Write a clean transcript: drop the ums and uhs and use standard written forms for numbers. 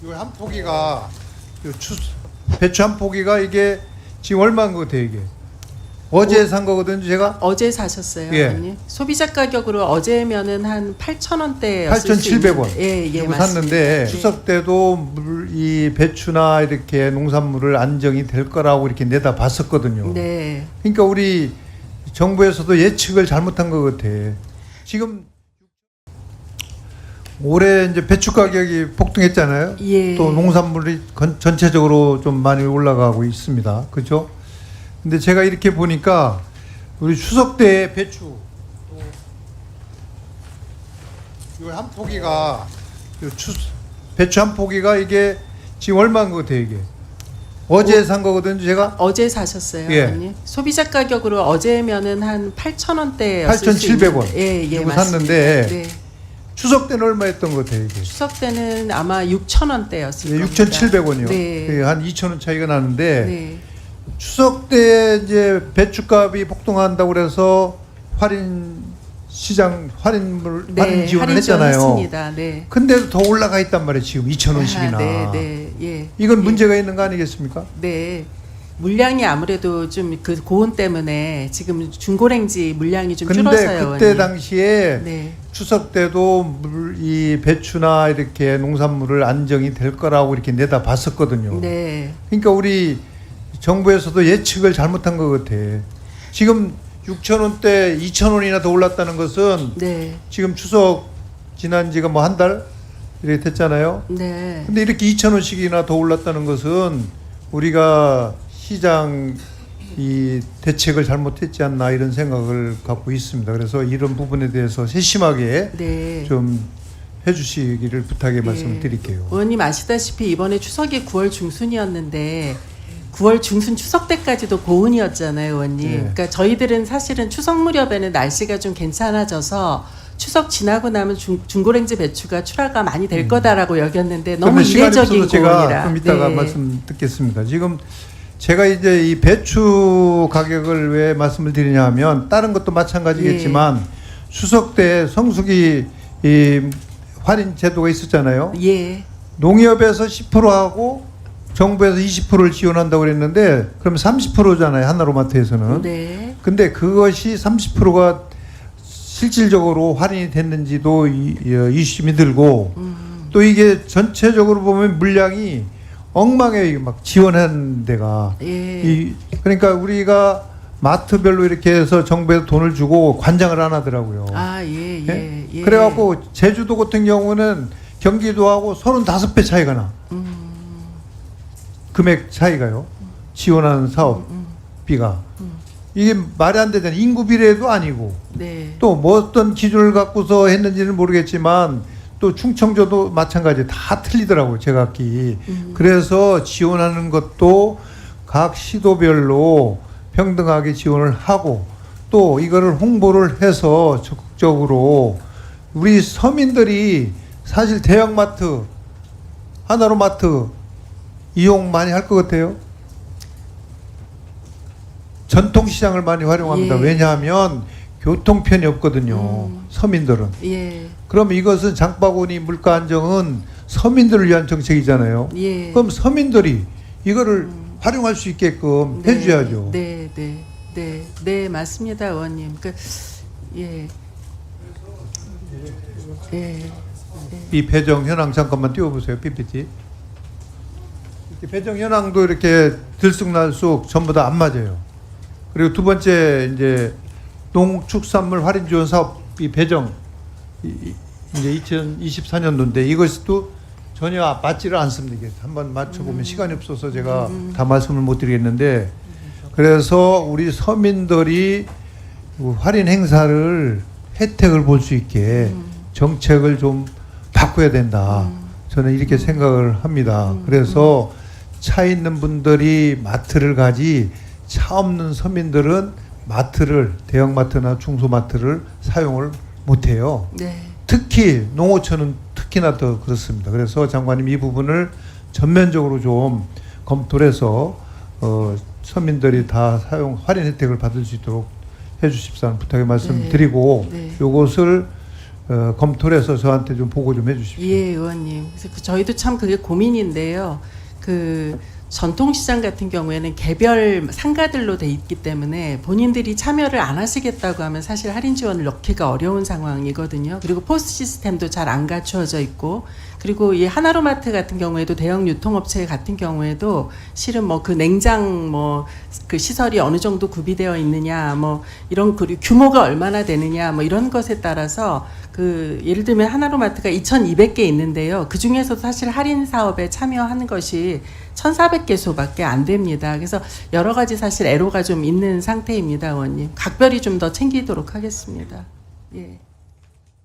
요 한 포기가 배추 한 포기가 이게 지금 얼마인 것 같아요 이게? 어제 산 거거든요 제가. 어제 사셨어요, 예. 언니? 소비자 가격으로 어제면은 한 8,000원대였을 8,700원 예, 주고 맞습니다. 샀는데 추석 때도 이 배추나 이렇게 농산물을 안정이 될 거라고 이렇게 내다 봤었거든요. 네. 그러니까 우리 정부에서도 예측을 잘못한 것 같아. 지금 올해 이제 배추 가격이 폭등했잖아요. 예. 또 농산물이 전체적으로 좀 많이 올라가고 있습니다. 그렇죠? 근데 제가 이렇게 보니까 우리 추석 때 배추 요 한 포기가 배추 한 포기가 이게 지금 얼마인 것 같아요 이게? 어제 산 거거든요 제가. 어제 사셨어요, 예. 언니? 소비자 가격으로 어제면은 한 8,000원대였을 8,700원 예, 주고 맞습니다. 샀는데 네. 추석 때는 얼마였던 것 같아요 이게? 추석 때는 아마 6,000원대였을 겁니다. 6,700원이요. 네. 한 2,000원 차이가 나는데 네. 추석 때 이제 배추값이 폭등한다고 그래서 할인 네, 지원을 했잖아요. 했습니다. 네. 근데도 더 올라가 있단 말이에요. 지금 2,000원씩이나. 네, 네, 예. 이건 예. 문제가 있는 거 아니겠습니까? 네. 물량이 아무래도 좀 그 고온 때문에 지금 중고랭지 물량이 좀 근데 줄어서요. 그때 언니. 당시에 네. 추석 때도 이 배추나 이렇게 농산물을 안정이 될 거라고 이렇게 내다 봤었거든요. 네. 그러니까 우리 정부에서도 예측을 잘못한 것 같아. 지금 6,000원대 2,000원이나 더 올랐다는 것은 네. 지금 추석 지난 지가 뭐 한 달 이렇게 됐잖아요. 네. 근데 이렇게 2,000원씩이나 더 올랐다는 것은 우리가 시장 이 대책을 잘못했지 않나 이런 생각을 갖고 있습니다. 그래서 이런 부분에 대해서 세심하게 네. 좀 해주시기를 부탁의 말씀을 네. 드릴게요. 의원님 아시다시피 이번에 추석이 9월 중순이었는데 9월 중순 추석 때까지도 고온이었잖아요, 의원님. 네. 그러니까 저희들은 사실은 추석 무렵에는 날씨가 좀 괜찮아져서 추석 지나고 나면 중고랭지 배추가 출하가 많이 될 거다라고 여겼는데 너무 그러면 시간이 이례적인 없어서 제가 고온이라. 좀 이따가 네. 말씀 듣겠습니다. 지금 제가 이제 이 배추 가격을 왜 말씀을 드리냐 하면 다른 것도 마찬가지겠지만 추석 때 성수기 이 할인 제도가 있었잖아요. 예. 농협에서 10%하고 정부에서 20%를 지원한다고 그랬는데 그럼 30%잖아요. 하나로마트에서는. 네. 근데 그것이 30%가 실질적으로 할인이 됐는지도 의심이 들고 또 이게 전체적으로 보면 물량이 엉망에 막 지원한 데가 예. 그러니까 우리가 마트별로 이렇게 해서 정부에서 돈을 주고 관장을 안 하더라고요. 아, 예, 예, 예. 그래갖고 제주도 같은 경우는 경기도하고 35배 차이가 나. 금액 차이가요. 지원하는 사업비가. 이게 말이 안 되잖아요. 인구 비례도 아니고. 네. 또 뭐 어떤 기준을 갖고서 했는지는 모르겠지만 또 충청도도 마찬가지 다 틀리더라고요. 제각기. 그래서 지원하는 것도 각 시도별로 평등하게 지원을 하고 또 이거를 홍보를 해서 적극적으로 우리 서민들이 사실 대형마트, 하나로마트 이용 많이 할 것 같아요. 전통시장을 많이 활용합니다. 예. 왜냐하면 교통편이 없거든요. 서민들은. 예. 그럼 이것은 장바구니 물가 안정은 서민들을 위한 정책이잖아요. 예. 그럼 서민들이 이거를 활용할 수 있게끔 네, 해줘야죠. 네, 네, 네, 네, 맞습니다, 의원님. 예. 예. 이 배정 현황 잠깐만 띄워보세요. PPT. 이렇게 배정 현황도 이렇게 들쑥날쑥 전부 다 안 맞아요. 그리고 두 번째 이제 농축산물 할인 지원 사업비 배정 이제 2024년도인데 이것도 전혀 맞지를 않습니다. 이게 한번 맞춰보면 시간이 없어서 제가 다 말씀을 못 드리겠는데 그래서 우리 서민들이 할인 행사를 혜택을 볼 수 있게 정책을 좀 바꿔야 된다. 저는 이렇게 생각을 합니다. 그래서 차 있는 분들이 마트를 가지 차 없는 서민들은 마트를 대형마트나 중소마트를 사용을 못해요. 네. 특히 농어촌은 특히나 더 그렇습니다. 그래서 장관님 이 부분을 전면적으로 좀 검토를 해서 서민들이 다 할인 혜택을 받을 수 있도록 해주십사는 부탁의 말씀을 네. 드리고 네. 이것을 검토를 해서 저한테 좀 보고 좀 해주십시오. 예, 의원님. 그래서 저희도 참 그게 고민인데요. 그 전통시장 같은 경우에는 개별 상가들로 돼 있기 때문에 본인들이 참여를 안 하시겠다고 하면 사실 할인 지원을 넣기가 어려운 상황이거든요. 그리고 포스 시스템도 잘 안 갖추어져 있고, 그리고 이 하나로마트 같은 경우에도 대형 유통업체 같은 경우에도 실은 뭐 그 냉장 뭐 그 시설이 어느 정도 구비되어 있느냐, 뭐 이런 그리고 규모가 얼마나 되느냐, 뭐 이런 것에 따라서 그 예를 들면 하나로마트가 2,200개 있는데요. 그 중에서도 사실 할인 사업에 참여하는 것이 1,400개소밖에 안 됩니다. 그래서 여러 가지 사실 애로가 좀 있는 상태입니다, 의원님. 각별히 좀 더 챙기도록 하겠습니다. 예.